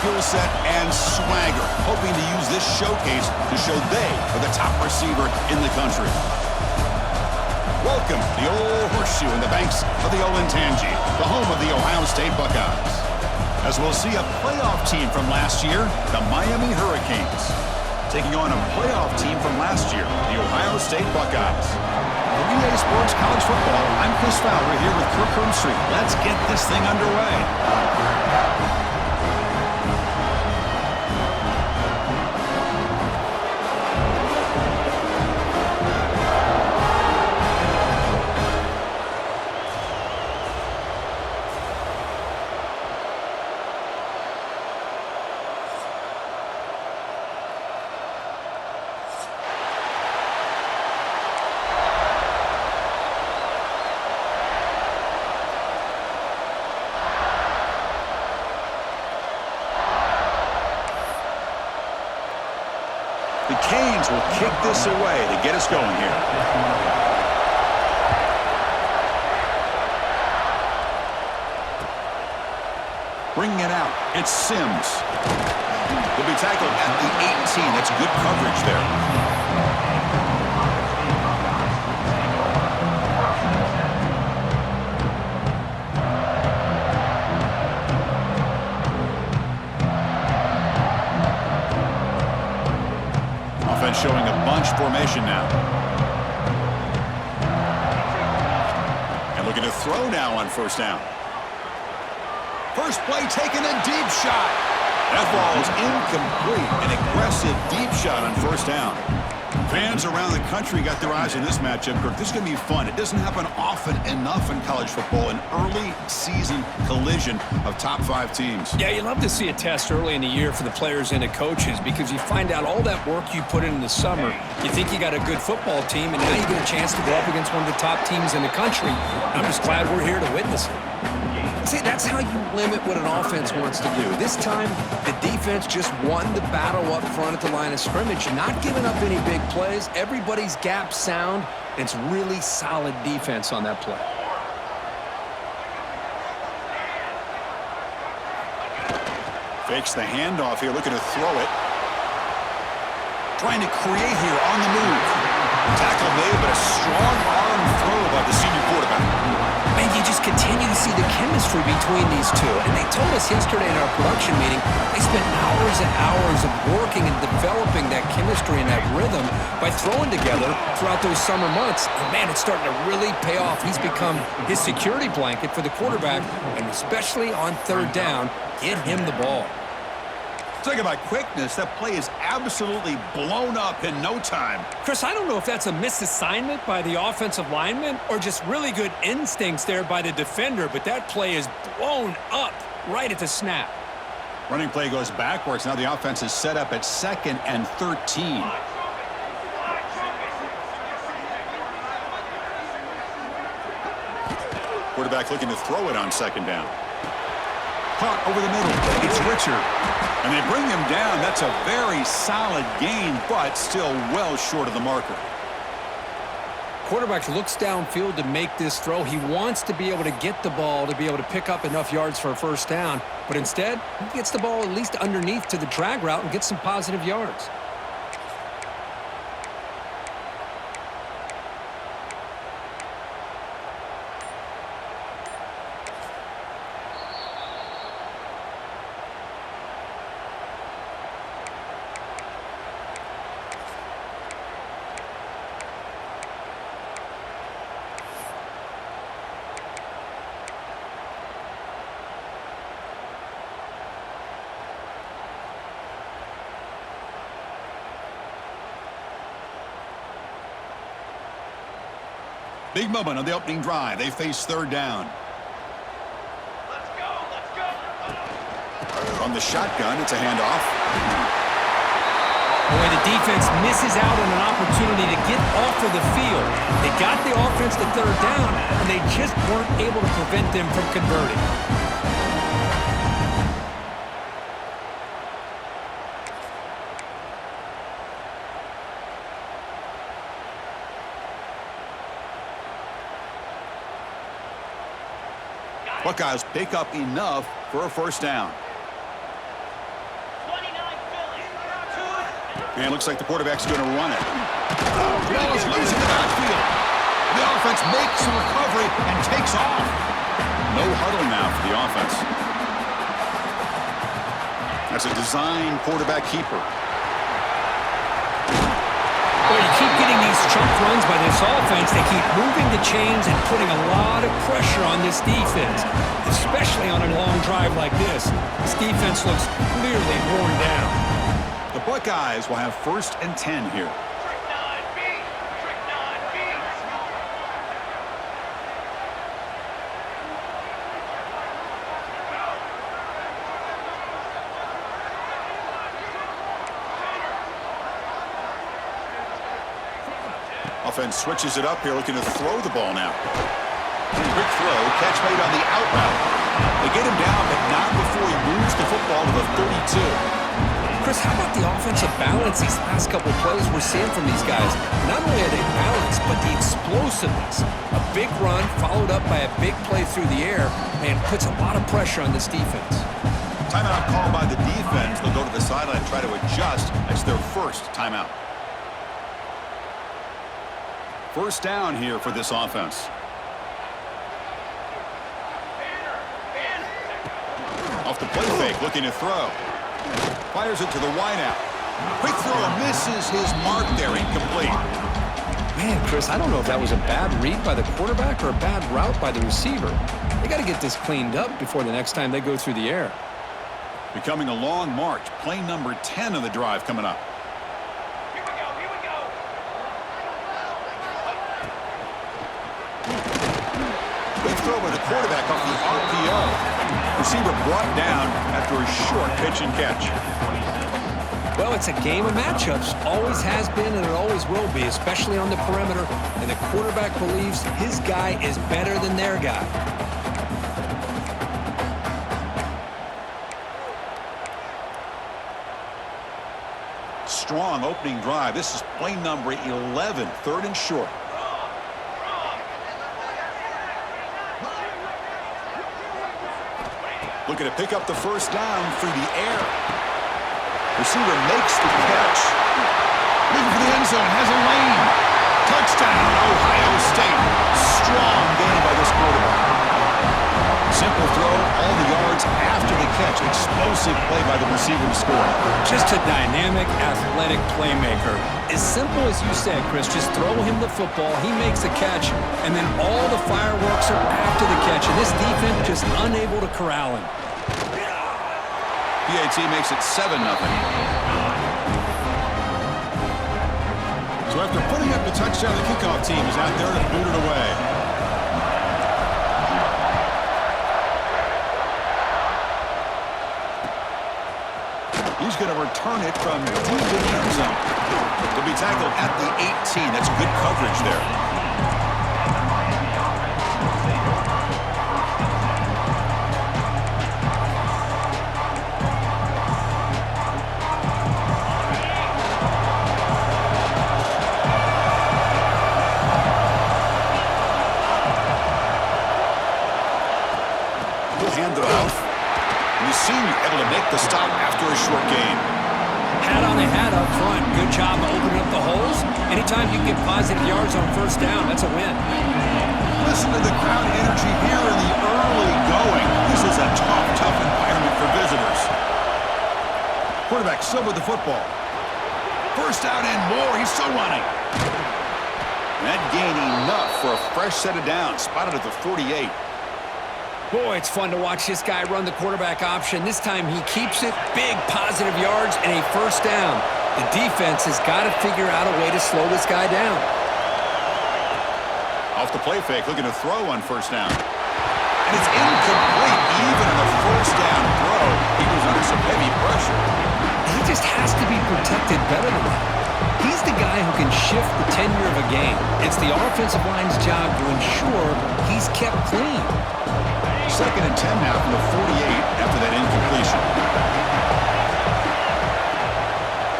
skill set and swagger, hoping to use this showcase to show they are the top receiver in the country. Welcome to the Old Horseshoe in the banks of the Olentangy, the home of the Ohio State Buckeyes. As we'll see a playoff team from last year, the Miami Hurricanes, taking on a playoff team from last year, the Ohio State Buckeyes. For EA Sports College Football, I'm Chris Fowler here with Kirk Herbstreit. Let's get this thing underway. The Canes will kick this away to get us going here. Bringing it out, it's Sims. He'll be tackled at the 18. That's good coverage there. Showing a bunch formation now. And looking to throw now on first down. First play taking a deep shot. That ball is incomplete. An aggressive deep shot on first down. Fans around the country got their eyes on this matchup, Kirk. This is going to be fun. It doesn't happen often enough in college football, an early season collision of top 5 teams. Yeah, you love to see a test early in the year for the players and the coaches because you find out all that work you put in the summer. You think you got a good football team, and now you get a chance to go up against one of the top teams in the country. I'm just glad we're here to witness it. See, that's how you limit what an offense wants to do. This time, the defense just won the battle up front at the line of scrimmage, not giving up any big plays. Everybody's gap sound. It's really solid defense on that play. Fakes the handoff here, looking to throw it. Trying to create here on the move. Tackle made, but a strong arm throw by the senior quarterback. And you just continue to see the chemistry between these two. And they told us yesterday in our production meeting, they spent hours and hours of working and developing that chemistry and that rhythm by throwing together throughout those summer months. And man, it's starting to really pay off. He's become his security blanket for the quarterback, and especially on third down, get him the ball. Talking about quickness, that play is absolutely blown up in no time. Chris, I don't know if that's a misassignment by the offensive lineman or just really good instincts there by the defender, but that play is blown up right at the snap. Running play goes backwards. Now the offense is set up at 2nd and 13. Quarterback looking to throw it on 2nd down. Caught over the middle. It's Richard. And they bring him down. That's a very solid gain, but still well short of the marker. Quarterback looks downfield to make this throw. He wants to be able to get the ball to be able to pick up enough yards for a first down. But instead, he gets the ball at least underneath to the drag route and gets some positive yards. Big moment on the opening drive. They face 3rd down. Let's go. From the shotgun, it's a handoff. Boy, the defense misses out on an opportunity to get off of the field. They got the offense to 3rd down, and they just weren't able to prevent them from converting. Buckeyes pick up enough for a first down. And looks like the quarterback's going to run it. Ball is loose in the backfield. The offense makes a recovery and takes off. No huddle now for the offense. That's a design quarterback keeper. Well, you keep getting these chunk runs by this offense. They keep moving the chains and putting a lot of pressure on this defense, especially on a long drive like this. This defense looks clearly worn down. The Buckeyes will have 1st and 10 here. Trick 9B. Trick 9B. Offense switches it up here, looking to throw the ball now. Quick throw, catch made on the out route. They get him down, but not before he moves the football to the 32. Chris, how about the offensive balance these last couple plays we're seeing from these guys? Not only are they balanced, but the explosiveness. A big run followed up by a big play through the air, man, puts a lot of pressure on this defense. Timeout called by the defense. They'll go to the sideline and try to adjust. That's their first timeout. 1st down here for this offense. Off the play fake, looking to throw. Fires it to the wideout. Quick throw, misses his mark there, incomplete. Man, Chris, I don't know if that was a bad read by the quarterback or a bad route by the receiver. They got to get this cleaned up before the next time they go through the air. Becoming a long march. Play number 10 of the drive coming up. Here we go. Here we go. Quick throw by the quarterback off the RPO. Receiver brought down after a short pitch and catch. Well, it's a game of matchups. Always has been and it always will be, especially on the perimeter. And the quarterback believes his guy is better than their guy. Strong opening drive. This is play number 11, 3rd and short. Looking to pick up the 1st down through the air. Receiver makes the catch. Looking for the end zone, has a lane. Touchdown, Ohio State. Strong game by this quarterback. Simple throw, all the yards after the catch. Explosive play by the receiver to score. Just a dynamic, athletic playmaker. As simple as you said, Chris, just throw him the football, he makes a catch, and then all the fireworks are after the catch, and this defense just unable to corral him. PAT makes it 7-0. So after putting up the touchdown, the kickoff team is out there to boot it away. He's going to return it from deep in the end zone. He'll be tackled at the 18. That's good coverage there. He'll hand it off. And the senior able to make the stop after a short game. Hat on a hat up front. Good job of opening up the holes. Anytime you get positive yards on 1st down, that's a win. Listen to the crowd energy here in the early going. This is a tough environment for visitors. Quarterback still with the football. 1st down and more. He's still running. That gain enough for a fresh set of downs. Spotted at the 48. Boy, it's fun to watch this guy run the quarterback option. This time he keeps it. Big positive yards and a 1st down. The defense has got to figure out a way to slow this guy down. Off the play fake, looking to throw on 1st down. And it's incomplete. Even on the 1st down throw, he was under some heavy pressure. He just has to be protected better than that. He's the guy who can shift the tenure of a game. It's the offensive line's job to ensure he's kept clean. 2nd and 10 now from the 48 after that incompletion.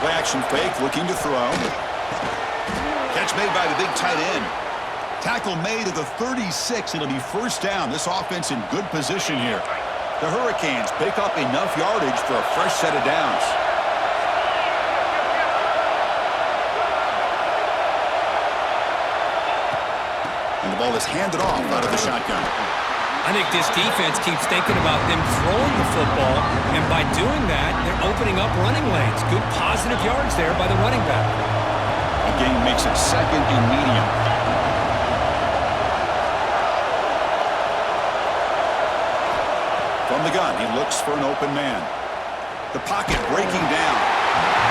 Play action fake, looking to throw. Catch made by the big tight end. Tackle made at the 36. It'll be 1st down. This offense in good position here. The Hurricanes pick up enough yardage for a fresh set of downs. The ball is handed off out of the shotgun. I think this defense keeps thinking about them throwing the football, and by doing that, they're opening up running lanes. Good positive yards there by the running back. The game makes it second and medium. From the gun, he looks for an open man. The pocket breaking down.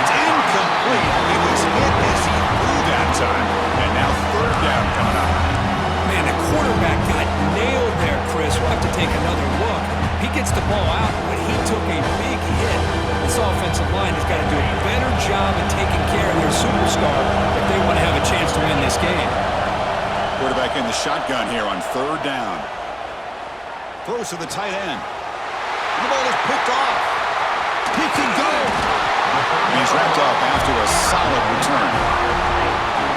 It's incomplete. He was hit as he threw that time. And now third down coming up. Man, the quarterback got nailed there, Chris. We'll have to take another look. He gets the ball out, but he took a big hit. This offensive line has got to do a better job of taking care of their superstar if they want to have a chance to win this game. Quarterback in the shotgun here on third down. Throws to the tight end. The ball is picked off. He can go. And he's wrapped up after a solid return.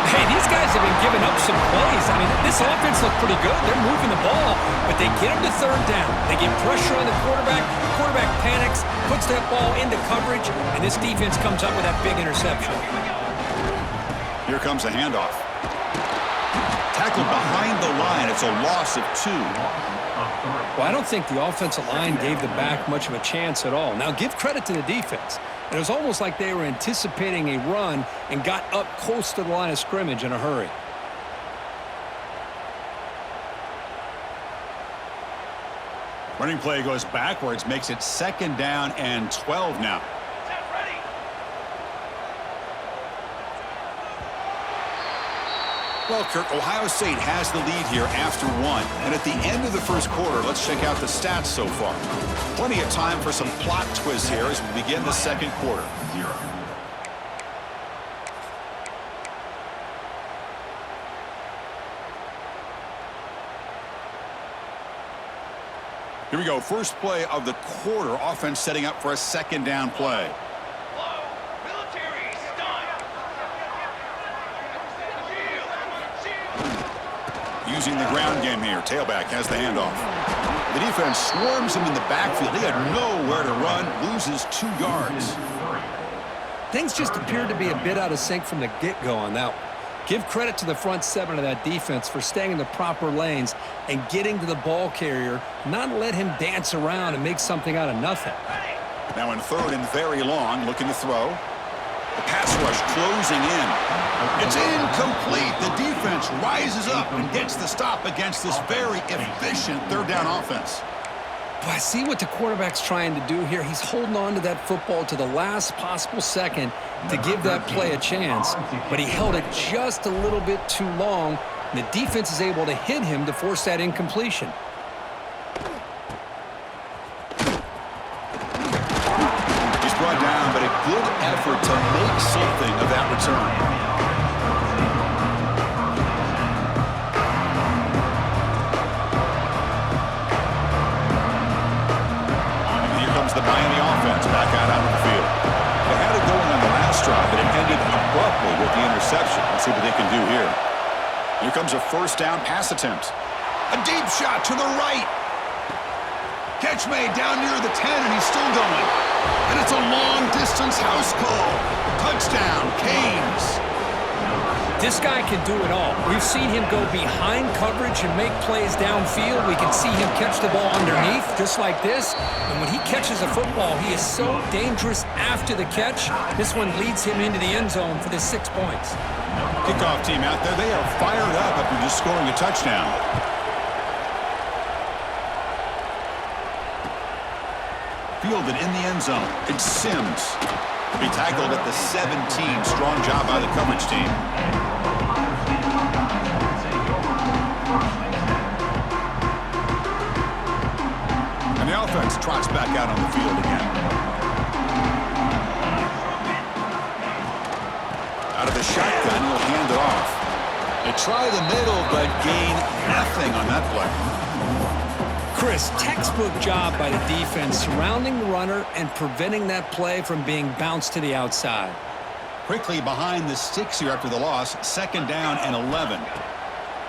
Hey, these guys have been giving up some plays. I mean, this offense looked pretty good. They're moving the ball, but they get him to third down. They get pressure on the quarterback. Quarterback panics, puts that ball into coverage, and this defense comes up with that big interception. Here comes a handoff. Tackled behind the line. It's a loss of 2. Well, I don't think the offensive line gave the back much of a chance at all. Now, give credit to the defense. It was almost like they were anticipating a run and got up close to the line of scrimmage in a hurry. Running play goes backwards, makes it second down and 12 now. Set ready. Well, Kirk, Ohio State has the lead here after 1. And at the end of the first quarter, let's check out the stats so far. Plenty of time for some plot twists here as we begin the second quarter. Here we go. First play of the quarter. Offense setting up for a second down play. Low. Military. Stun. Shield. Using the ground game here. Tailback has the handoff. The defense swarms him in the backfield. He had nowhere to run. Loses 2 yards. Things just appeared to be a bit out of sync from the get-go on that one. Give credit to the front 7 of that defense for staying in the proper lanes and getting to the ball carrier, not let him dance around and make something out of nothing. Now in third and very long, looking to throw. The pass rush closing in. It's incomplete. The defense rises up and gets the stop against this very efficient third down offense. But I see what the quarterback's trying to do here. He's holding on to that football to the last possible second to give that play a chance, but he held it just a little bit too long, and the defense is able to hit him to force that incompletion. He's brought down, but a good effort to make something of that return. The Miami offense back out onto the field. They had it going on the last drive, but it ended abruptly with the interception. Let's see what they can do here. Here comes a first down pass attempt. A deep shot to the right. Catch made down near the 10, and he's still going. And it's a long-distance house call. Touchdown, Canes. This guy can do it all. We've seen him go behind coverage and make plays downfield. We can see him catch the ball underneath, just like this. And when he catches a football, he is so dangerous after the catch. This one leads him into the end zone for the 6 points. Kickoff team out there, they are fired up after just scoring a touchdown. Fielded in the end zone. It's Sims. Be tackled at the 17. Strong job by the coverage team. And the offense trots back out on the field again. Out of the shotgun, he'll hand it off. They try the middle, but gain nothing on that play. Chris, textbook job by the defense surrounding the runner and preventing that play from being bounced to the outside. Quickly behind the sticks here after the loss. Second down and 11.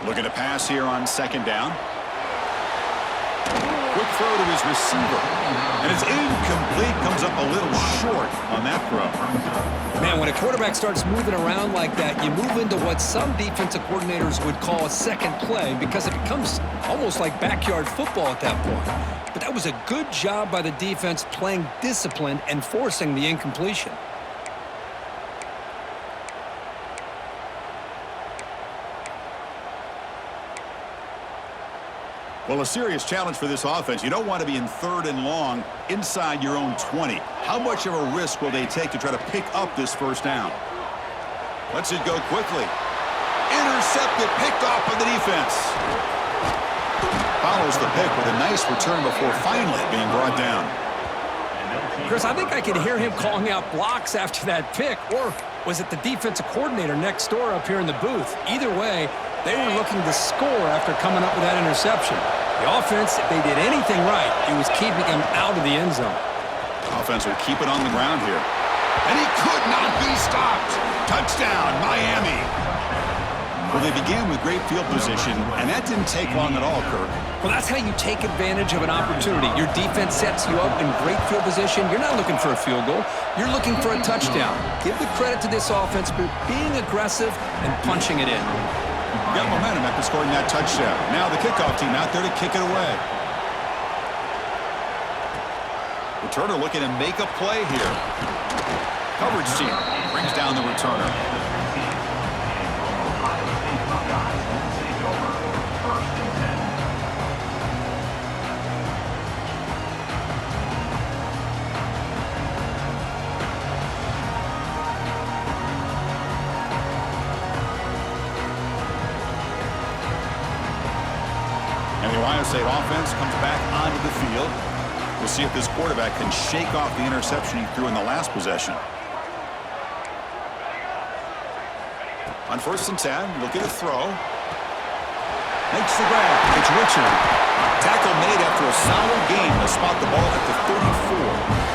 Looking to pass here on second down. Quick throw to his receiver. And it's incomplete, comes up a little short on that throw. Man, when a quarterback starts moving around like that, you move into what some defensive coordinators would call a second play because it becomes almost like backyard football at that point. But that was a good job by the defense playing discipline and forcing the incompletion. Well, a serious challenge for this offense. You don't want to be in 3rd and long inside your own 20. How much of a risk will they take to try to pick up this first down? Lets it go quickly. Intercepted, picked off by the defense. Follows the pick with a nice return before finally being brought down. Chris, I think I could hear him calling out blocks after that pick, or was it the defensive coordinator next door up here in the booth? Either way, they were looking to score after coming up with that interception. The offense, if they did anything right, it was keeping them out of the end zone. Offense will keep it on the ground here. And he could not be stopped. Touchdown, Miami. Well, they began with great field position, and that didn't take long at all, Kirk. Well, that's how you take advantage of an opportunity. Your defense sets you up in great field position. You're not looking for a field goal. You're looking for a touchdown. Give the credit to this offense for being aggressive and punching it in. Got momentum after scoring that touchdown. Now the kickoff team out there to kick it away. Returner looking to make a play here. Coverage team brings down the returner. And the Ohio State offense comes back onto the field. We'll see if this quarterback can shake off the interception he threw in the last possession. On 1st and 10, look at the throw. Makes the grab. It's Richard. Tackle made after a solid gain to spot the ball at the 34.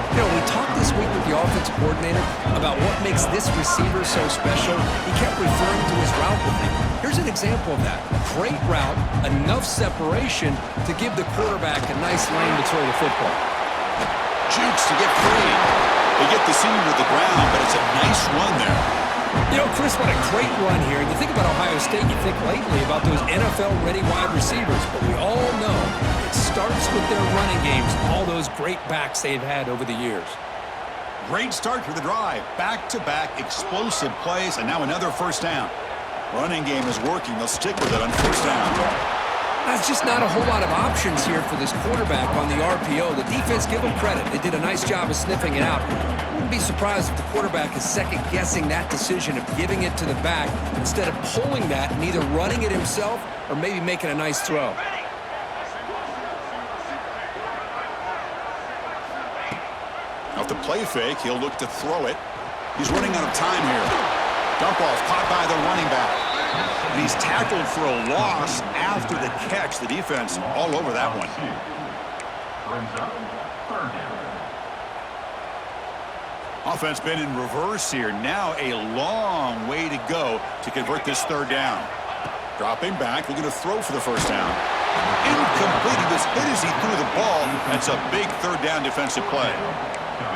You know, we talked this week with the offensive coordinator about what makes this receiver so special. He kept referring to his route with him. Here's an example of that. Great route, enough separation to give the quarterback a nice lane to throw the football. Jukes to get free. They get the senior to the ground, but it's a nice run there. You know, Chris, what a great run here. You think about Ohio State, you think lately about those NFL-ready wide receivers, but we all know it starts with their running games, all those great backs they've had over the years. Great start to the drive. Back-to-back explosive plays, and now another first down. Running game is working. They'll stick with it on first down. That's just not a whole lot of options here for this quarterback on the RPO. The defense, give them credit. They did a nice job of sniffing it out. I wouldn't be surprised if the quarterback is second-guessing that decision of giving it to the back instead of pulling that and either running it himself or maybe making a nice throw. Off the play fake, he'll look to throw it. He's running out of time here. Dump ball's caught by the running back. And he's tackled for a loss after the catch. The defense all over that one. Offense been in reverse here. Now a long way to go to convert this 3rd down. Dropping back, looking to throw for the first down. Incomplete. He was hit as he threw the ball. That's a big 3rd down defensive play.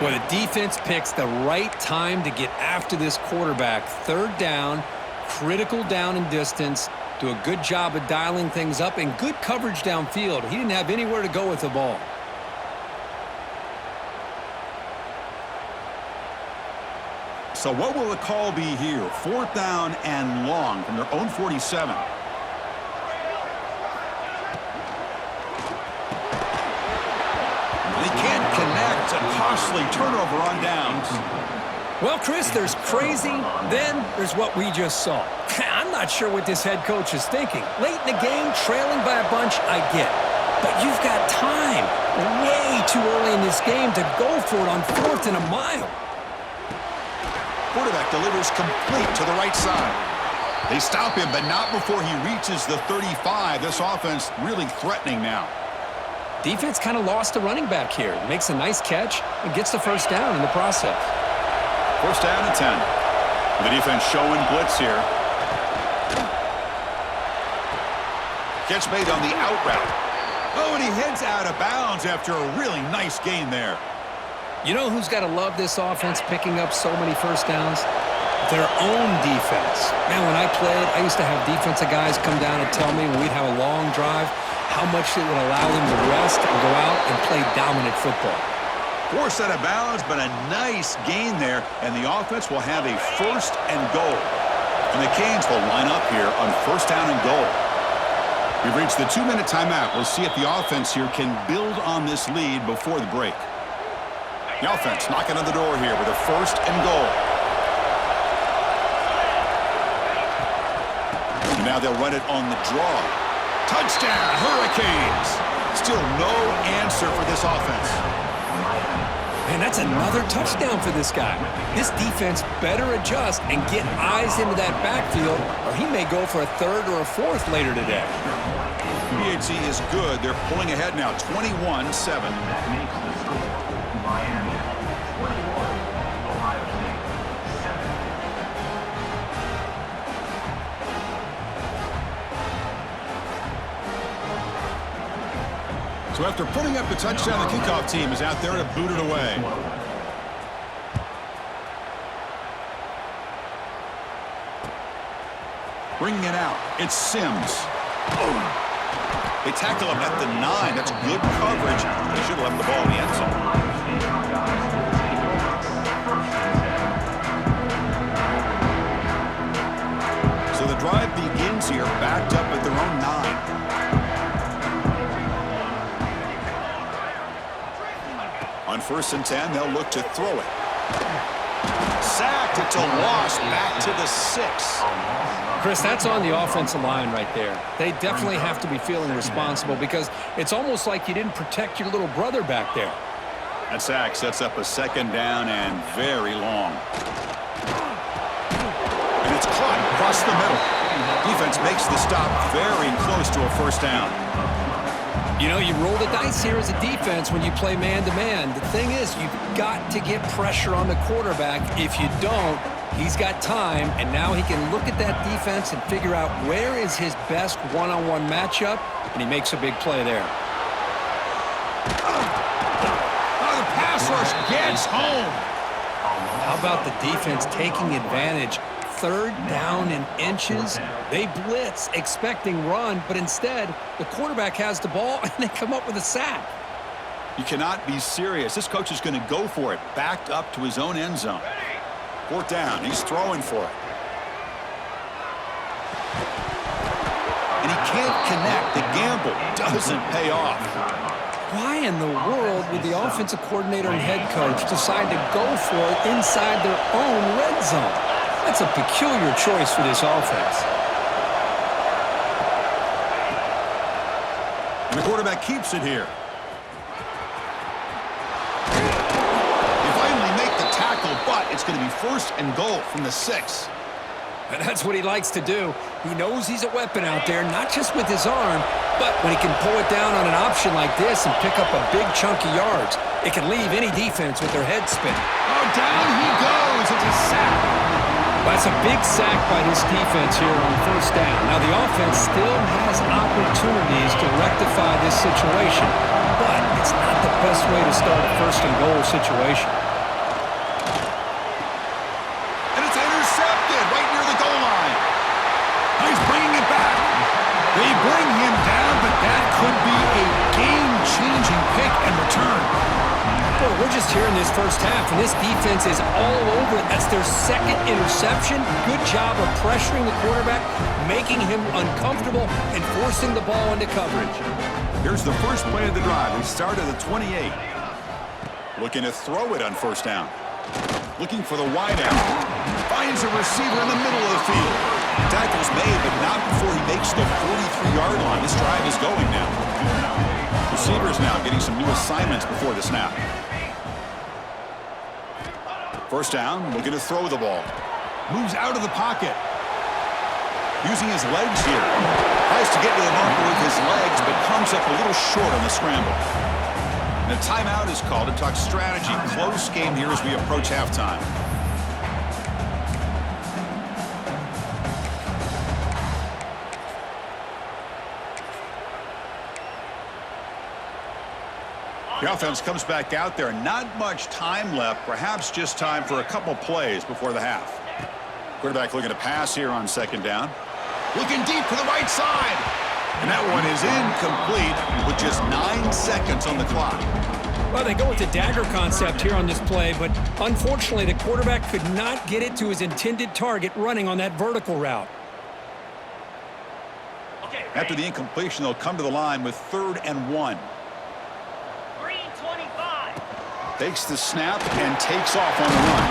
Well, the defense picks the right time to get after this quarterback. 3rd down, critical down and distance. Do a good job of dialing things up and good coverage downfield. He didn't have anywhere to go with the ball. So what will the call be here? 4th down and long from their own 47. They can't connect. A costly turnover on downs. Well, Chris, there's crazy, then there's what we just saw. I'm not sure what this head coach is thinking. Late in the game, trailing by a bunch, I get. But you've got time. Way too early in this game to go for it on 4th and a mile. Quarterback delivers complete to the right side. They stop him, but not before he reaches the 35. This offense really threatening now. Defense kind of lost the running back here. Makes a nice catch and gets the first down in the process. First down and 10. The defense showing blitz here. Catch made on the out route. Oh, and he heads out of bounds after a really nice gain there. You know who's got to love this offense picking up so many first downs? Their own defense. Man, when I played, I used to have defensive guys come down and tell me when we'd have a long drive how much it would allow them to rest and go out and play dominant football. Forced out of bounds, but a nice gain there, and the offense will have a first and goal. And the Canes will line up here on first down and goal. We've reached the 2-minute timeout. We'll see if the offense here can build on this lead before the break. The offense knocking on the door here with a first and goal. And now they'll run it on the draw. Touchdown, Hurricanes! Still no answer for this offense. Man, that's another touchdown for this guy. This defense better adjust and get eyes into that backfield, or he may go for a third or a fourth later today. PHC is good. They're pulling ahead now, 21-7. So after putting up the touchdown, the kickoff team is out there to boot it away. Bringing it out, it's Sims. They tackle him at the 9. That's good coverage. They should have left the ball in the end zone. So the drive begins here, backed up at their own 9. On 1st and 10, they'll look to throw it. Sacked, it's a loss, back to the 6. Chris, that's on the offensive line right there. They definitely have to be feeling responsible because it's almost like you didn't protect your little brother back there. That sack sets up a second down and very long. And it's caught across the middle. Defense makes the stop very close to a first down. You know, you roll the dice here as a defense when you play man-to-man. The thing is, you've got to get pressure on the quarterback. If you don't, he's got time, and now he can look at that defense and figure out where is his best one-on-one matchup, and he makes a big play there. Oh, the pass rush gets home. How about the defense taking advantage? 3rd down in inches. They blitz, expecting run, but instead, the quarterback has the ball, and they come up with a sack. You cannot be serious. This coach is going to go for it, backed up to his own end zone. 4th down, he's throwing for it. And he can't connect. The gamble doesn't pay off. Why in the world would the offensive coordinator and head coach decide to go for it inside their own red zone? That's a peculiar choice for this offense. And the quarterback keeps it here. They finally make the tackle, but it's going to be 1st and goal from the 6. And that's what he likes to do. He knows he's a weapon out there, not just with his arm, but when he can pull it down on an option like this and pick up a big chunk of yards, it can leave any defense with their head spinning. Oh, down he goes. It's a sack. That's a big sack by this defense here on 1st down. Now, the offense still has opportunities to rectify this situation, but it's not the best way to start a 1st and goal situation. And it's intercepted right near the goal line. Now he's bringing it back. They bring him down, but that could be a game-changing pick and return. Boy, we're just here in this 1st half, and this defense is all over it. That's their 2nd interception. Good job of pressuring the quarterback, making him uncomfortable, and forcing the ball into coverage. Here's the first play of the drive. They start at the 28. Looking to throw it on 1st down. Looking for the wideout. Finds a receiver in the middle of the field. Tackle's made, but not before he makes the 43-yard line. This drive is going now. Receivers now getting some new assignments before the snap. 1st down, looking to throw the ball. Moves out of the pocket. Using his legs here. Tries to get to the marker with his legs, but comes up a little short on the scramble. And a timeout is called to talk strategy. Close game here as we approach halftime. The offense comes back out there. Not much time left. Perhaps just time for a couple plays before the half. Quarterback looking to pass here on second down. Looking deep to the right side. And that one is incomplete with just 9 seconds on the clock. Well, they go with the dagger concept here on this play, but unfortunately the quarterback could not get it to his intended target running on that vertical route. After the incompletion, they'll come to the line with 3rd and 1. Green 25. Takes the snap and takes off on the run.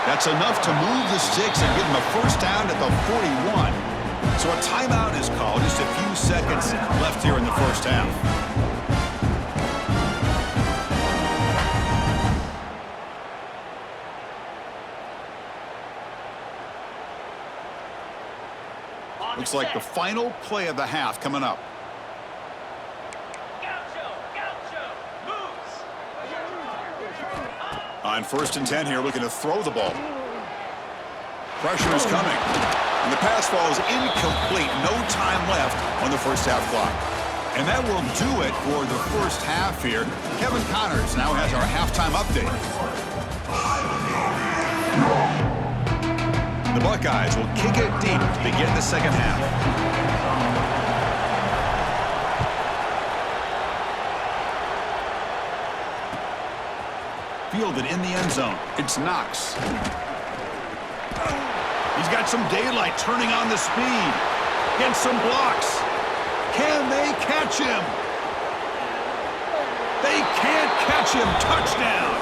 That's enough to move the sticks and give them a first down at the 41. So a timeout is called. Just a few seconds left here in the first half. Looks like the final play of the half coming up. Gaucho moves. On 1st and 10 here, looking to throw the ball. Pressure is coming. And the pass falls incomplete. No time left on the first half clock. And that will do it for the first half here. Kevin Connors now has our halftime update. The Buckeyes will kick it deep to begin the second half. Fielded in the end zone. It's Knox. He's got some daylight turning on the speed. Gets some blocks. Can they catch him? They can't catch him. Touchdown.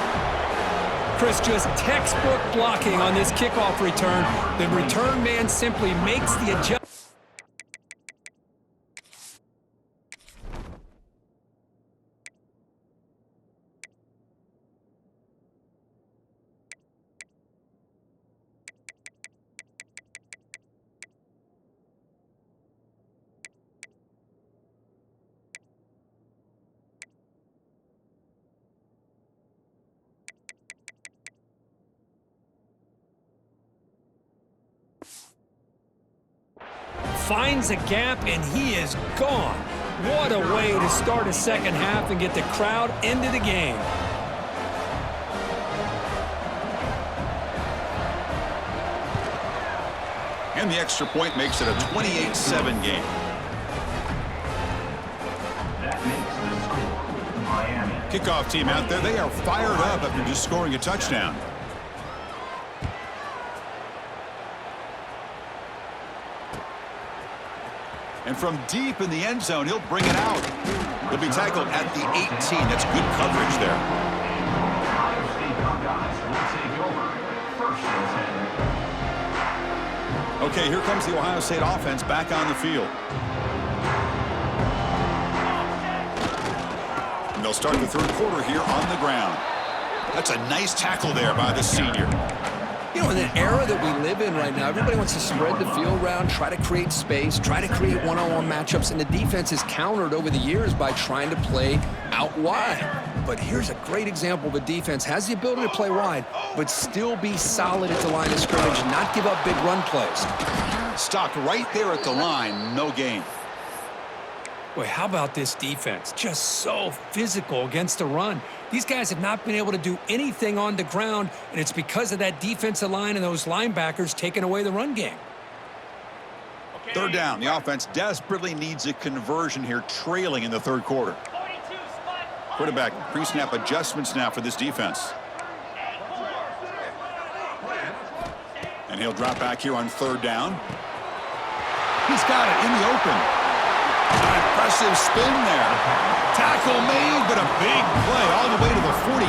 Chris, just textbook blocking on this kickoff return. The return man simply makes the adjustment. Finds a gap, and he is gone. What a way to start a second half and get the crowd into the game. And the extra point makes it a 28-7 game. That makes the score Miami. Kickoff team out there, they are fired up after just scoring a touchdown. And from deep in the end zone, he'll bring it out. He'll be tackled at the 18. That's good coverage there. Ohio State Buckeyes will take over. 1st and 10. Okay, here comes the Ohio State offense back on the field. And they'll start the 3rd quarter here on the ground. That's a nice tackle there by the senior. You know, in the era that we live in right now, everybody wants to spread the field around, try to create space, try to create one-on-one matchups, and the defense is countered over the years by trying to play out wide. But here's a great example of a defense has the ability to play wide, but still be solid at the line of scrimmage, not give up big run plays. Stopped right there at the line, no gain. Boy, how about this defense? Just so physical against the run. These guys have not been able to do anything on the ground, and it's because of that defensive line and those linebackers taking away the run game. 3rd down. The offense desperately needs a conversion here, trailing in the 3rd quarter. 42 spot. Quarterback pre-snap adjustments now for this defense. And he'll drop back here on 3rd down. He's got it in the open. An impressive spin there. Tackle made, but a big play all the way to the 48.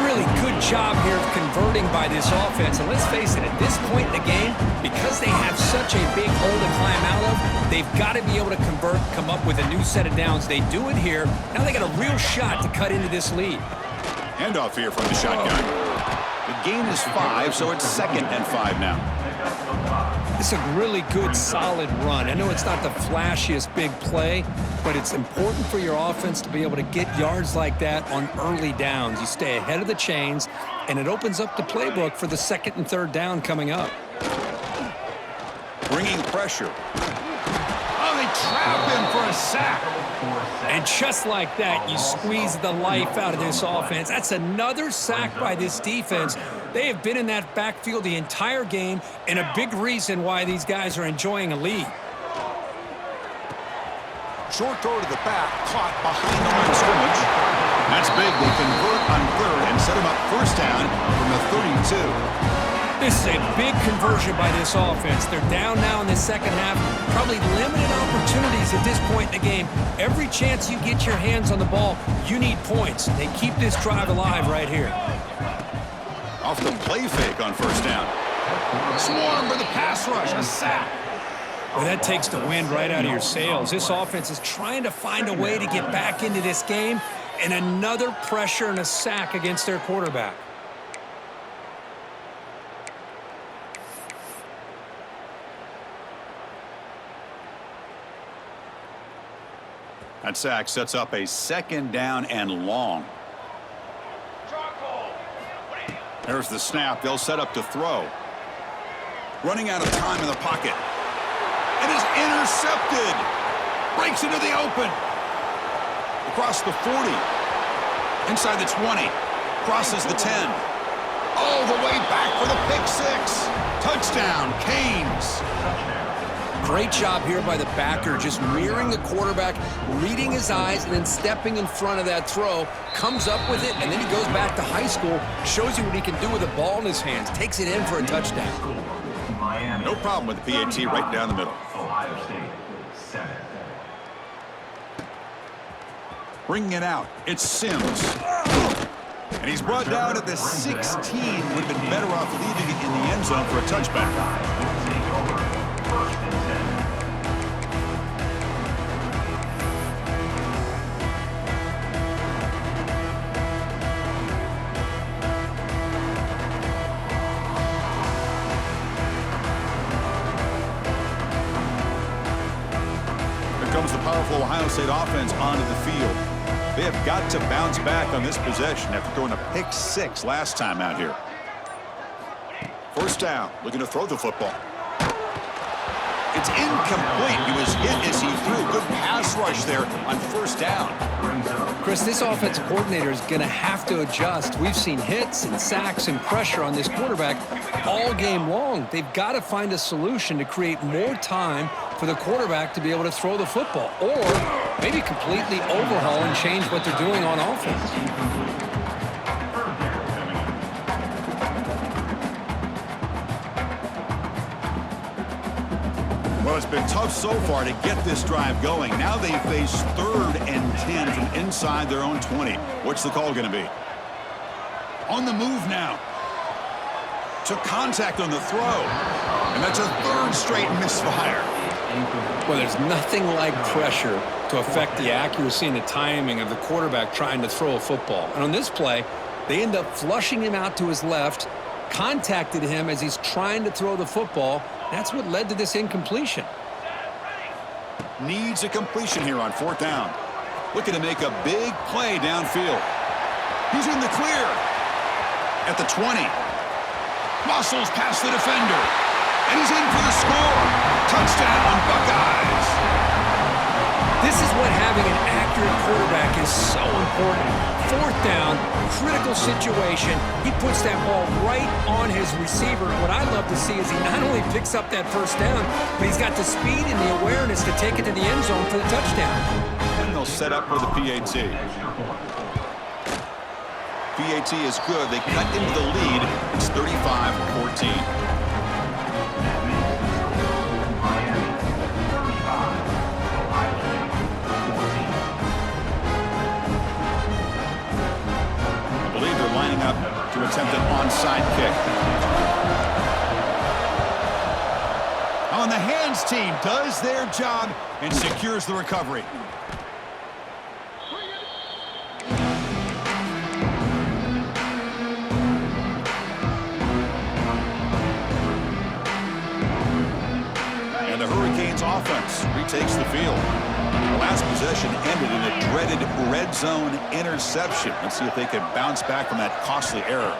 Really good job here of converting by this offense. And let's face it, at this point in the game, because they have such a big hole to climb out of, they've got to be able to convert, come up with a new set of downs. They do it here. Now they got a real shot to cut into this lead. Handoff here from the shotgun. The gain is 5, so it's 2nd and 5 now. It's a really good, solid run. I know it's not the flashiest big play, but it's important for your offense to be able to get yards like that on early downs. You stay ahead of the chains, and it opens up the playbook for the 2nd and 3rd down coming up. Bringing pressure. Oh, they trap him for a sack. And just like that, you squeeze the life out of this offense. That's another sack by this defense. They have been in that backfield the entire game, and a big reason why these guys are enjoying a lead. Short throw to the back, caught behind the line of scrimmage. That's big. They convert on third and set him up first down from the 32. This is a big conversion by this offense. They're down now in the second half. Probably limited opportunities at this point in the game. Every chance you get your hands on the ball, you need points. They keep this drive alive right here. Off the play fake on first down. Swarm with the pass rush, a sack. Well, that takes the wind right out of your sails. This offense is trying to find a way to get back into this game, and another pressure and a sack against their quarterback. That sack sets up a second down and long. There's the snap. They'll set up to throw. Running out of time in the pocket. It is intercepted. Breaks into the open. Across the 40. Inside the 20. Crosses the 10. All the way back for the pick six. Touchdown, Canes. Great job here by the backer, just mirroring the quarterback, reading his eyes, and then stepping in front of that throw, comes up with it, and then he goes back to high school, shows you what he can do with the ball in his hands, takes it in for a touchdown. No problem with the PAT right down the middle. Ohio State, 7. Bringing it out, it's Sims. And he's brought down at the 16. Would have been better off leaving it in the end zone for a touchback. Take over. First and 10. Here comes the powerful Ohio State offense onto the field. They have got to bounce back on this possession after throwing a pick six last time out here. First down, looking to throw the football. It's incomplete. He was hit as he threw. Good pass rush there on first down. Chris, this offensive coordinator is going to have to adjust. We've seen hits and sacks and pressure on this quarterback all game long. They've got to find a solution to create more time for the quarterback to be able to throw the football, or maybe completely overhaul and change what they're doing on offense. Well, it's been tough so far to get this drive going. Now they face 3rd and 10 from inside their own 20. What's the call going to be? On the move now. Took contact on the throw. And that's a 3rd straight misfire. Well, there's nothing like pressure to affect the accuracy and the timing of the quarterback trying to throw a football. And on this play, they end up flushing him out to his left, contacted him as he's trying to throw the football. That's what led to this incompletion. Needs a completion here on 4th down. Looking to make a big play downfield. He's in the clear. At the 20. Muscles past the defender. And he's in for the score. Touchdown, Buckeyes. This is what having an accurate quarterback is so important. 4th down, critical situation. He puts that ball right on his receiver. What I love to see is he not only picks up that first down, but he's got the speed and the awareness to take it to the end zone for the touchdown. And they'll set up for the PAT. PAT is good. They cut into the lead. It's 35-14. Lining up to attempt an onside kick. On the hands team does their job and secures the recovery. And the Hurricanes offense retakes the field. The last possession ended in a dreaded red zone interception. Let's see if they can bounce back from that costly error.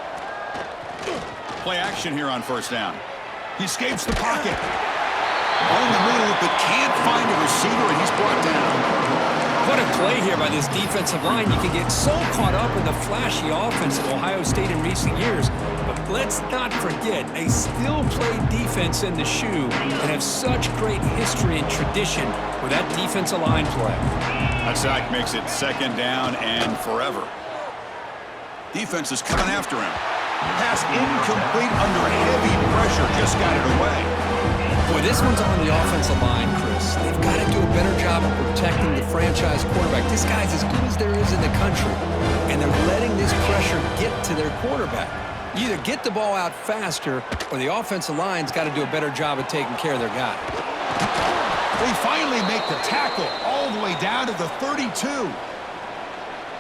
Play action here on first down. He escapes the pocket. On the move, but can't find a receiver, and he's brought down. What a play here by this defensive line. You can get so caught up in the flashy offense of Ohio State in recent years. But let's not forget, they still play defense in the shoe and have such great history and tradition with that defensive line play. That sack makes it second down and forever. Defense is coming after him. Pass incomplete under heavy pressure. Just got it away. Boy, this one's on the offensive line, Chris. They've got to do a better job of protecting the franchise quarterback. This guy's as good as there is in the country, and they're letting this pressure get to their quarterback. You either get the ball out faster, or the offensive line's got to do a better job of taking care of their guy. They finally make the tackle all the way down to the 32.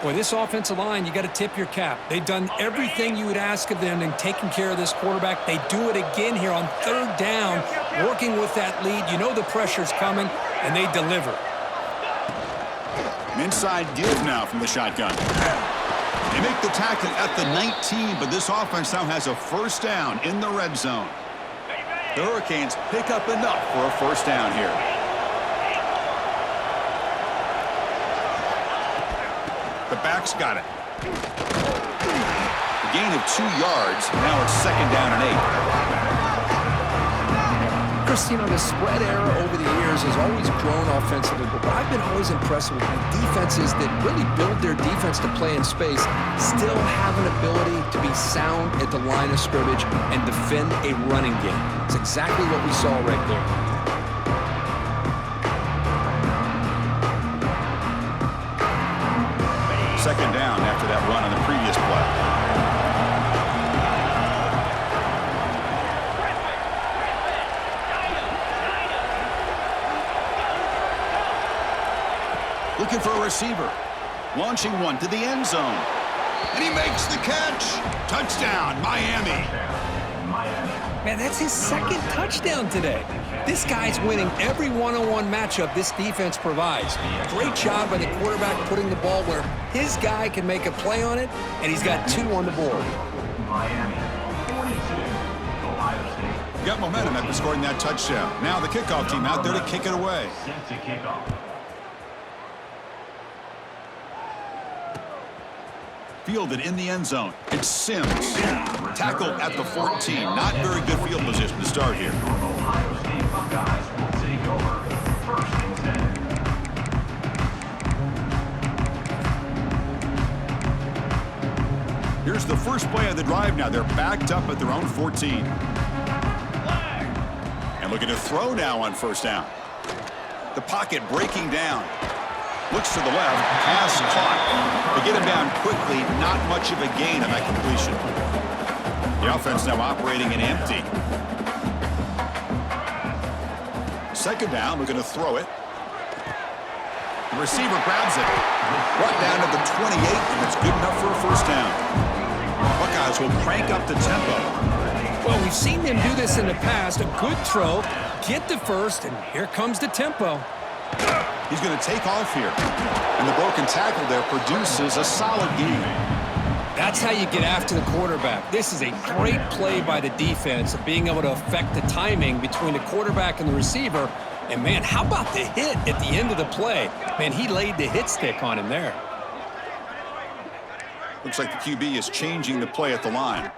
Boy, this offensive line, you got to tip your cap. They've done everything you would ask of them in taking care of this quarterback. They do it again here on third down, working with that lead. You know the pressure's coming, and they deliver. An inside give now from the shotgun. They make the tackle at the 19, but this offense now has a first down in the red zone. The Hurricanes pick up enough for a first down here. The back's got it. A gain of 2 yards. Now it's second down and 8. Chris, the spread era over the years has always grown offensively, but I've been always impressed with defenses that really build their defense to play in space still have an ability to be sound at the line of scrimmage and defend a running game. It's exactly what we saw right there. Second down after that run on the previous play. Looking for a receiver. Launching one to the end zone. And he makes the catch. Touchdown, Miami. Man, that's his second touchdown today. This guy's winning every one-on-one matchup this defense provides. Great job by the quarterback putting the ball where his guy can make a play on it, and he's got 2 on the board. Miami, 42, Ohio State. Got momentum after scoring that touchdown. Now the kickoff team out there to kick it away. Set to kick off. Fielded in the end zone. It's Sims. Tackled at the 14. Not very good field position to start here. Ohio State Buckeyes will take over. First and 10. Here's the first play of the drive now. They're backed up at their own 14. And looking to throw now on first down. The pocket breaking down. Looks to the left. Pass caught. They get him down quickly. Not much of a gain on that completion. The offense now operating in empty. Second down. Looking to throw it. The receiver grabs it. Brought down to the 28, and it's good enough for a first down. Buckeyes will crank up the tempo. Well, we've seen them do this in the past. A good throw, get the first, and here comes the tempo. He's going to take off here. And the broken tackle there produces a solid gain. That's how you get after the quarterback. This is a great play by the defense of being able to affect the timing between the quarterback and the receiver. And, man, how about the hit at the end of the play? Man, he laid the hit stick on him there. Looks like the QB is changing the play at the line.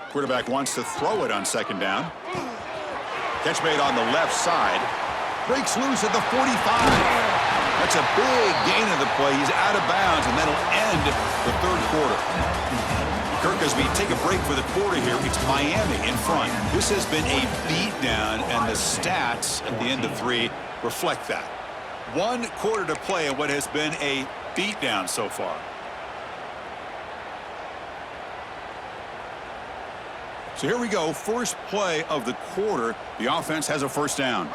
Quarterback wants to throw it on second down. Catch made on the left side. Breaks loose at the 45. That's a big gain of the play. He's out of bounds, and that'll end the third quarter. Kirk, as we take a break for the quarter here, it's Miami in front. This has been a beatdown, and the stats at the end of 3 reflect that. 1 quarter to play in what has been a beatdown so far. So here we go, first play of the quarter. The offense has a first down.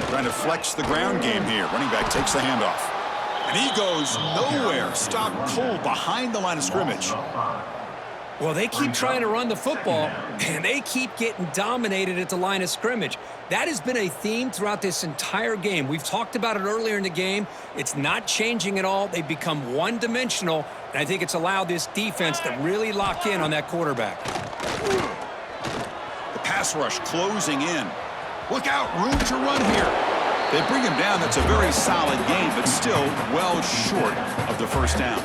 Trying to flex the ground game here. Running back takes the handoff. And he goes nowhere. Stopped cold behind the line of scrimmage. Well, they keep trying to run the football, and they keep getting dominated at the line of scrimmage. That has been a theme throughout this entire game. We've talked about it earlier in the game. It's not changing at all. They've become one-dimensional, and I think it's allowed this defense to really lock in on that quarterback. The pass rush closing in. Look out, room to run here. They bring him down. That's a very solid game, but still well short of the first down.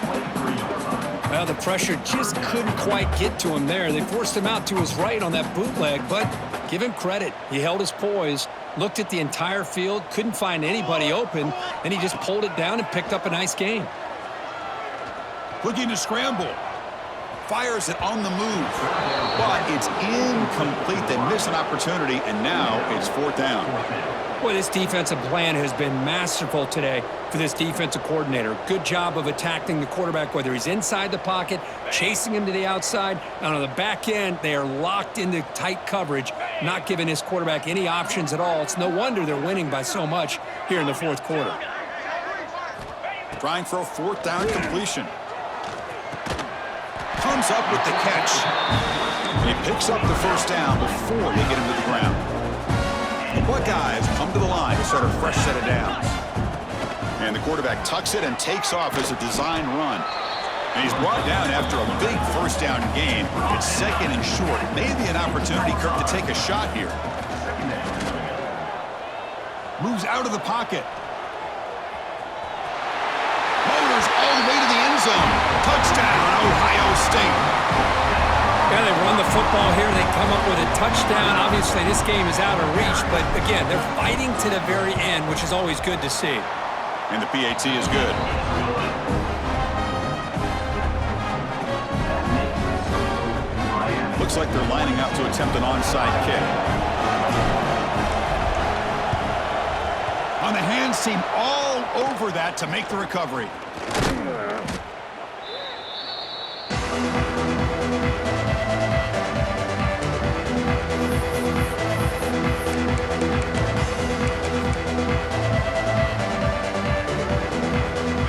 Well, the pressure just couldn't quite get to him there. They forced him out to his right on that bootleg, but give him credit. He held his poise, looked at the entire field, couldn't find anybody open, and he just pulled it down and picked up a nice gain. Looking to scramble. Fires it on the move. But it's incomplete. They miss an opportunity, and now it's fourth down. Boy, this defensive plan has been masterful today for this defensive coordinator. Good job of attacking the quarterback, whether he's inside the pocket, chasing him to the outside, and on the back end, they are locked into tight coverage, not giving this quarterback any options at all. It's no wonder they're winning by so much here in the fourth quarter. Trying for a fourth down completion. Comes up with the catch. He picks up the first down before they get him to the ground. The Buckeyes come to the line to start a fresh set of downs. And the quarterback tucks it and takes off as a design run. And he's brought down after a big first down gain. It's second and short. Maybe an opportunity, Kirk, to take a shot here. Moves out of the pocket. Motors all the way to the end zone. Touchdown, Ohio State. Yeah, they run the football here. They come up with a touchdown. Obviously, this game is out of reach, but again, they're fighting to the very end, which is always good to see. And the PAT is good. Looks like they're lining up to attempt an onside kick. On the hands team, all over that to make the recovery.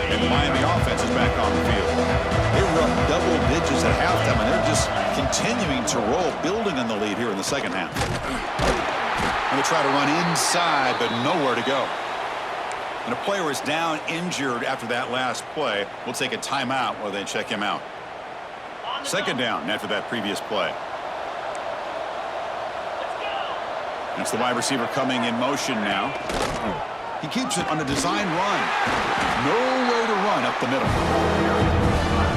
And the Miami offense is back on the field. They were up double digits at halftime, and they're just continuing to roll, building on the lead here in the second half. And they try to run inside, but nowhere to go. And a player is down injured after that last play. We'll take a timeout while they check him out. Second down after that previous play. It's the wide receiver coming in motion now. He keeps it on a design run. Nowhere to run up the middle.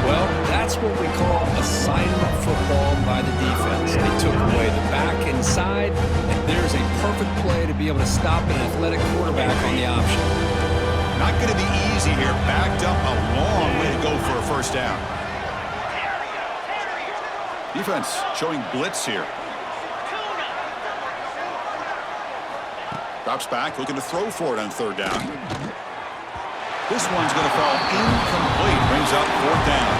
Well, that's what we call assignment football by the defense. They took away the back inside, and there's a perfect play to be able to stop an athletic quarterback on the option. Not going to be easy here. Backed up a long way to go for a first down. Defense showing blitz here. Drops back, looking to throw for it on third down. This one's going to fall incomplete. Brings up fourth down.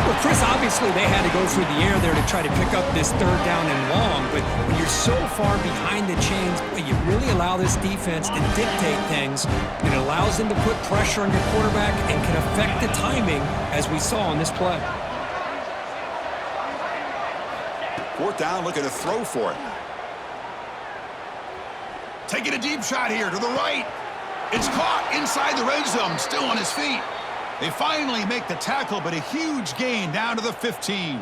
Well, Chris, obviously they had to go through the air there to try to pick up this third down and long, but when you're so far behind the chains, you really allow this defense to dictate things. It allows them to put pressure on your quarterback and can affect the timing, as we saw on this play. Fourth down, looking to throw for it. Taking a deep shot here to the right. It's caught inside the red zone, still on his feet. They finally make the tackle, but a huge gain down to the 15.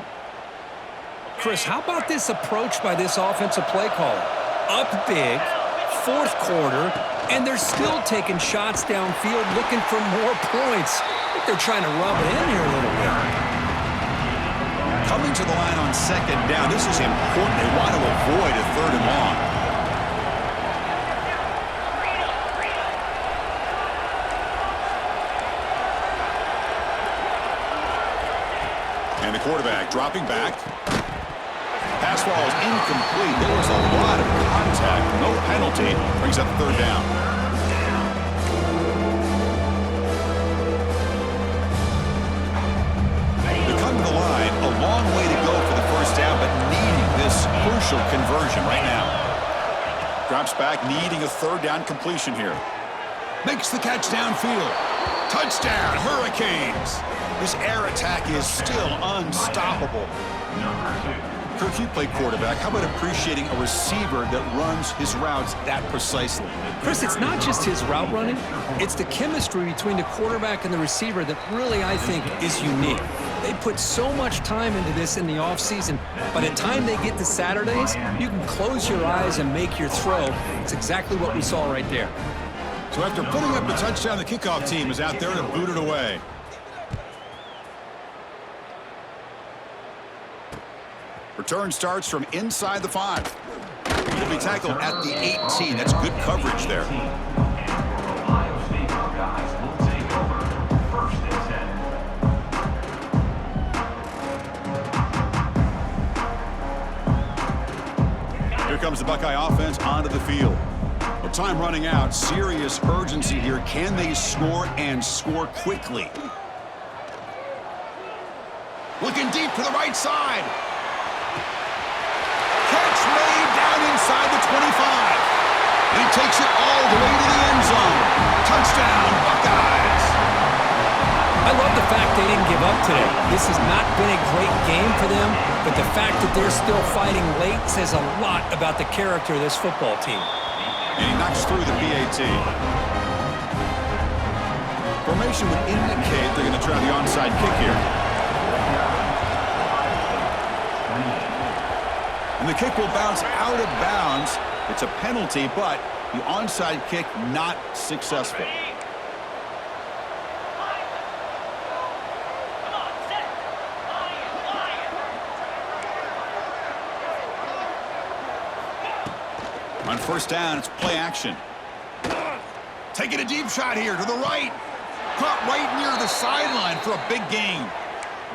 Chris, how about this approach by this offensive play caller? Up big, fourth quarter, and they're still taking shots downfield looking for more points. I think they're trying to rub it in here a little bit. Coming to the line on second down. This is important. They want to avoid a third and long. And the quarterback dropping back. Pass ball is incomplete. There was a lot of contact. No penalty. Brings up third down. They come to the line. A long way to go for the first down, but needing this crucial conversion right now. Drops back, needing a third down completion here. Makes the catch downfield. Touchdown, Hurricanes. This air attack is still unstoppable. Kirk, you played quarterback. How about appreciating a receiver that runs his routes that precisely? Chris, it's not just his route running. It's the chemistry between the quarterback and the receiver that really, I think, is unique. They put so much time into this in the offseason. By the time they get to Saturdays, you can close your eyes and make your throw. It's exactly what we saw right there. So after putting up the touchdown, the kickoff team is out there to boot it away. Return starts from inside the 5. He'll be tackled at the 18. That's good coverage there. Ohio State Buckeyes will take over. 1st and 10. Here comes the Buckeye offense onto the field. With time running out, serious urgency here. Can they score and score quickly? Looking deep to the right side. Catch made down inside the 25. And he takes it all the way to the end zone. Touchdown, Buckeyes. I love the fact they didn't give up today. This has not been a great game for them, but the fact that they're still fighting late says a lot about the character of this football team. And he knocks through the PAT. Formation would indicate they're going to try the onside kick here. And the kick will bounce out of bounds. It's a penalty, but the onside kick not successful. Come on, set. Lion. On first down, it's play action. Taking a deep shot here to the right. Caught right near the sideline for a big gain.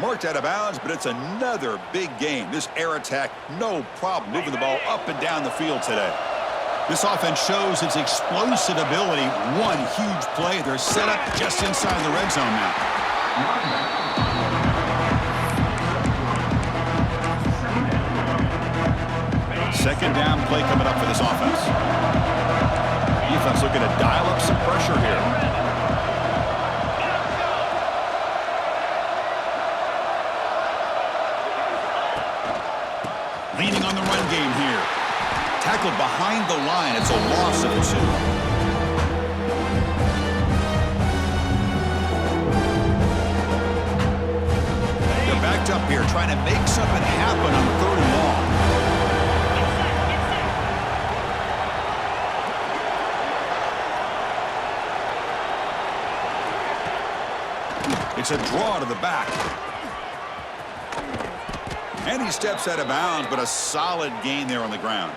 Marked out of bounds, but it's another big game. This air attack, no problem moving the ball up and down the field today. This offense shows its explosive ability. One huge play. They're set up just inside the red zone now. Second down play coming up for this offense. Defense looking to dial up some pressure here. Leaning on the run game here. Tackled behind the line. It's a loss of 2. They're backed up here trying to make something happen on 3rd and long. It's a draw to the back. And he steps out of bounds, but a solid gain there on the ground.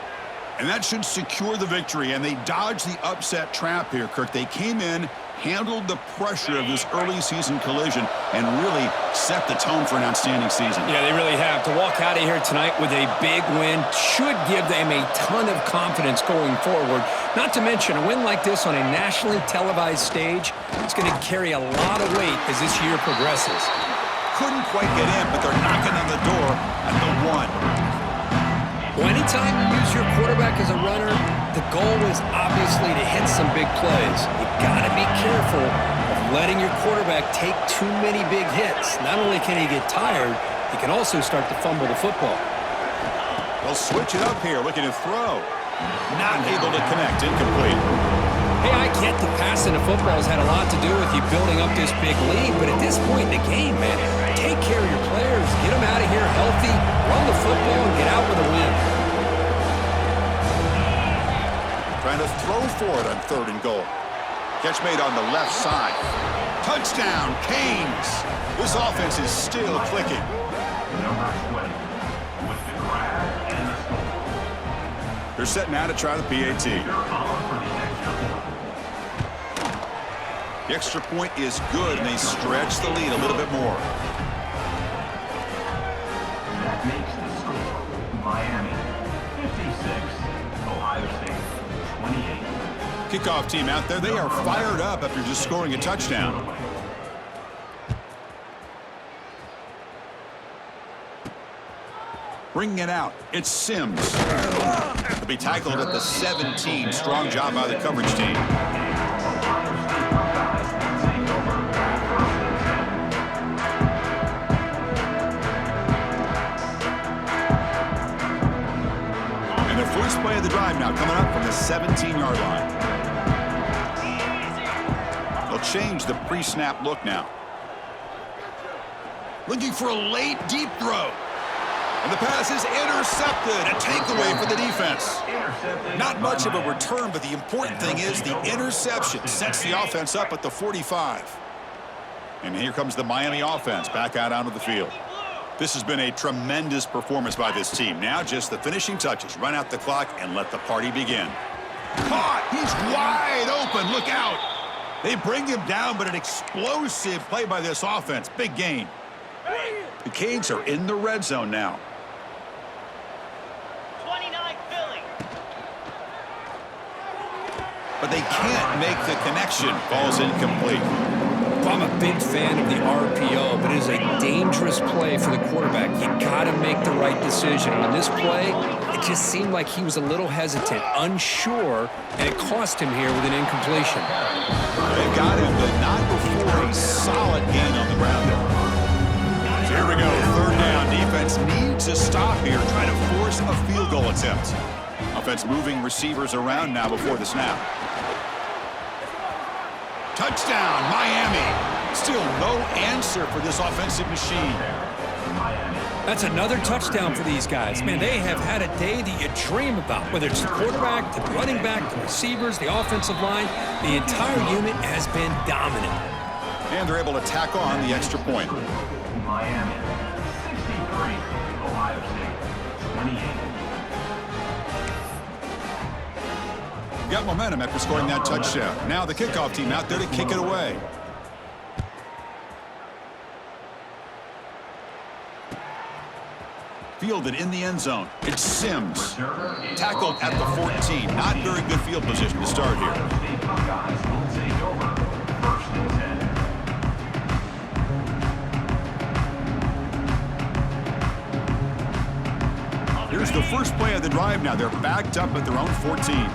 And that should secure the victory, and they dodged the upset trap here, Kirk. They came in, handled the pressure of this early season collision, and really set the tone for an outstanding season. Yeah, they really have. To walk out of here tonight with a big win should give them a ton of confidence going forward. Not to mention, a win like this on a nationally televised stage is going to carry a lot of weight as this year progresses. Couldn't quite get in, but they're knocking on the door at the 1. Well, anytime you use your quarterback as a runner, the goal is obviously to hit some big plays. You got to be careful of letting your quarterback take too many big hits. Not only can he get tired, he can also start to fumble the football. They'll switch it up here, looking to throw. Not able to connect, incomplete. Hey, I get the passing of football has had a lot to do with you building up this big lead, but at this point in the game, man, take care of your players, get them out of here healthy, run the football, and get out with a win. Trying to throw for it on 3rd and goal. Catch made on the left side. Touchdown, Canes. This offense is still clicking. Number 20 with the grab and the score. They're set now to try the PAT. The extra point is good, and they stretch the lead a little bit more. That makes the score Miami 56, Ohio State 28. Kickoff team out there, they are fired up after just scoring a touchdown. Bringing it out, it's Sims. He'll be tackled at the 17. Strong job by the coverage team. 17-yard line. They'll change the pre-snap look now. Looking for a late, deep throw. And the pass is intercepted. A takeaway for the defense. Not much of a return, but the important thing is the interception sets the offense up at the 45. And here comes the Miami offense back out onto the field. This has been a tremendous performance by this team. Now just the finishing touches. Run out the clock and let the party begin. Caught! He's wide open. Look out! They bring him down, but an explosive play by this offense. Big gain. The Canes are in the red zone now. 29 Philly. But they can't make the connection. Ball's incomplete. I'm a big fan of the RPO, but it is a dangerous play for the quarterback. You got to make the right decision. On this play, it just seemed like he was a little hesitant, unsure, and it cost him here with an incompletion. They've got him, but not before a solid gain on the ground there. So here we go, third down. Defense needs a stop here, trying to force a field goal attempt. Offense moving receivers around now before the snap. Touchdown, Miami. Still no answer for this offensive machine. That's another touchdown for these guys. Man, they have had a day that you dream about, whether it's the quarterback, the running back, the receivers, the offensive line. The entire unit has been dominant. And they're able to tack on the extra point. Miami, 63. Ohio State, 28. Got momentum after scoring that touchdown. Now the kickoff team out there to kick it away. Fielded in the end zone. It's Sims. Tackled at the 14. Not very good field position to start here. Here's the first play of the drive now. They're backed up at their own 14.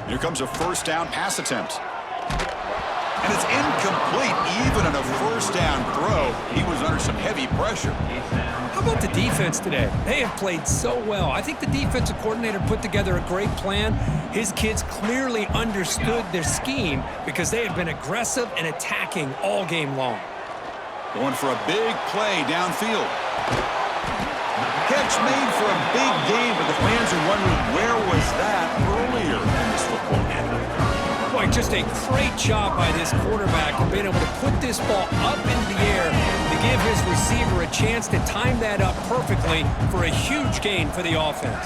Here comes a first down pass attempt. And it's incomplete. Even on a first down throw, he was under some heavy pressure. How about the defense today? They have played so well. I think the defensive coordinator put together a great plan. His kids clearly understood their scheme because they have been aggressive and attacking all game long. Going for a big play downfield. Catch made for a big game, but the fans are wondering where was that earlier in this football game. Boy, just a great job by this quarterback of being able to put this ball up into the air to give his receiver a chance to time that up perfectly for a huge gain for the offense.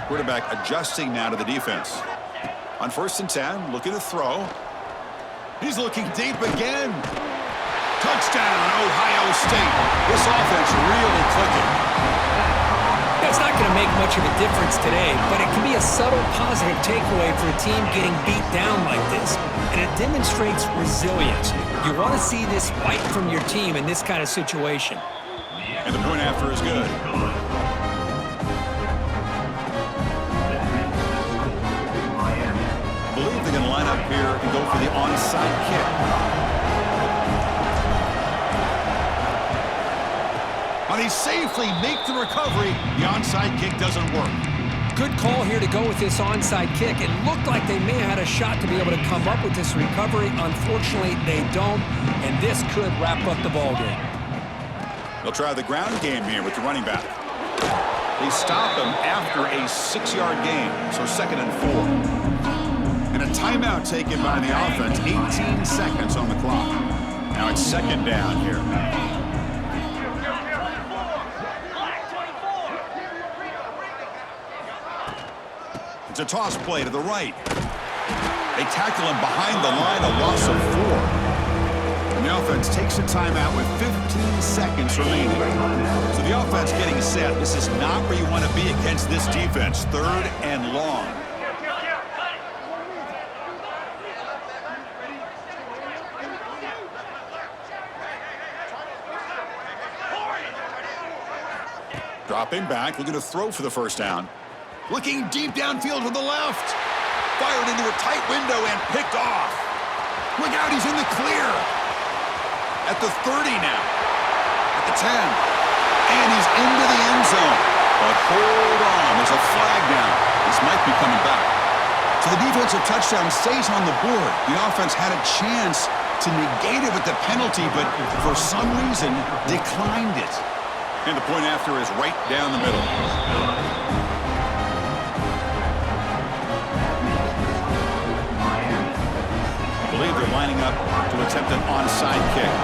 Quarterback adjusting now to the defense. On 1st and 10, looking to throw. He's looking deep again. Touchdown, Ohio State. This offense really clicking. It's not going to make much of a difference today, but it can be a subtle positive takeaway for a team getting beat down like this. And it demonstrates resilience. You want to see this fight from your team in this kind of situation. And the point after is good. I believe they're going to line up here and go for the onside kick. They safely make the recovery. The onside kick doesn't work. Good call here to go with this onside kick. It looked like they may have had a shot to be able to come up with this recovery. Unfortunately, they don't, and this could wrap up the ballgame. They'll try the ground game here with the running back. They stop him after a 6-yard gain, so 2nd and 4. And a timeout taken by the offense. 18 seconds on the clock. Now it's 2nd down here. It's a toss play to the right. They tackle him behind the line, a loss of 4. And the offense takes a timeout with 15 seconds remaining. So the offense getting set. This is not where you want to be against this defense. 3rd and long. Dropping back, looking to throw for the first down. Looking deep downfield to the left. Fired into a tight window and picked off. Look out, he's in the clear. At the 30 now. At the 10. And he's into the end zone. But hold on, there's a flag down. This might be coming back. So the defensive touchdown stays on the board. The offense had a chance to negate it with the penalty, but for some reason declined it. And the point after is right down the middle. I believe they're lining up to attempt an onside kick.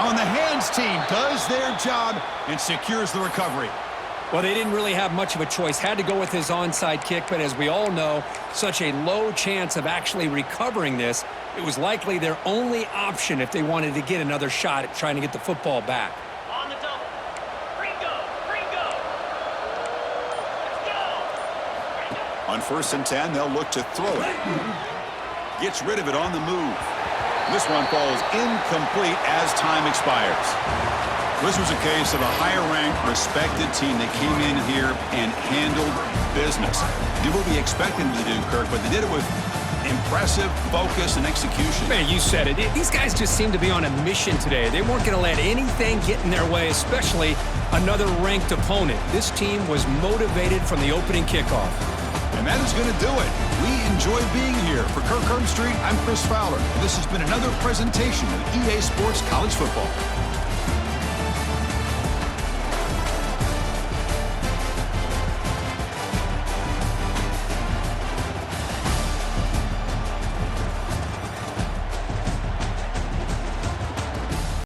On the hands team does their job and secures the recovery. Well, they didn't really have much of a choice. Had to go with his onside kick, but as we all know, such a low chance of actually recovering this. It was likely their only option if they wanted to get another shot at trying to get the football back. On the double. Ringo. Ringo. Let's go. Ringo. On 1st and 10, they'll look to throw it. Gets rid of it on the move. This one falls incomplete as time expires. This was a case of a higher-ranked, respected team that came in here and handled business. Did what we expected them to do, Kirk, but they did it with impressive focus and execution. Man, you said it. These guys just seem to be on a mission today. They weren't going to let anything get in their way, especially another ranked opponent. This team was motivated from the opening kickoff. And that is going to do it. We enjoy being here. For Kirk Herbstreit, I'm Chris Fowler. This has been another presentation of EA Sports College Football.